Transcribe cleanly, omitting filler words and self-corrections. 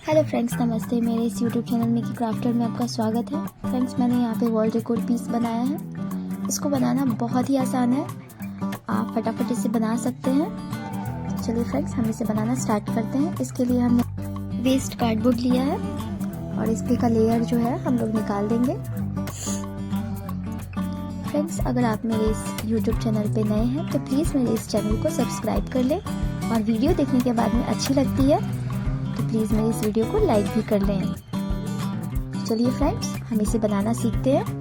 Hello friends, नमस्ते। मेरे इस यूट्यूब चैनल मिकी क्राफ्टर में आपका स्वागत है। फ्रेंड्स, मैंने यहाँ पे वॉल डेकोर पीस बनाया है। इसको बनाना बहुत ही आसान है, आप फटाफट इसे बना सकते हैं। चलिए फ्रेंड्स, हम इसे बनाना स्टार्ट करते हैं। इसके लिए हमने वेस्ट कार्डबोर्ड लिया है और इसके का लेयर जो है हम लोग निकाल देंगे। फ्रेंड्स, अगर आप मेरे इस यूट्यूब चैनल पे नए हैं तो प्लीज़ मेरे इस चैनल को सब्सक्राइब कर लें, और वीडियो देखने के बाद में अच्छी लगती है तो प्लीज़ मेरे इस वीडियो को लाइक भी कर लें। चलिए फ्रेंड्स, हम इसे बनाना सीखते हैं।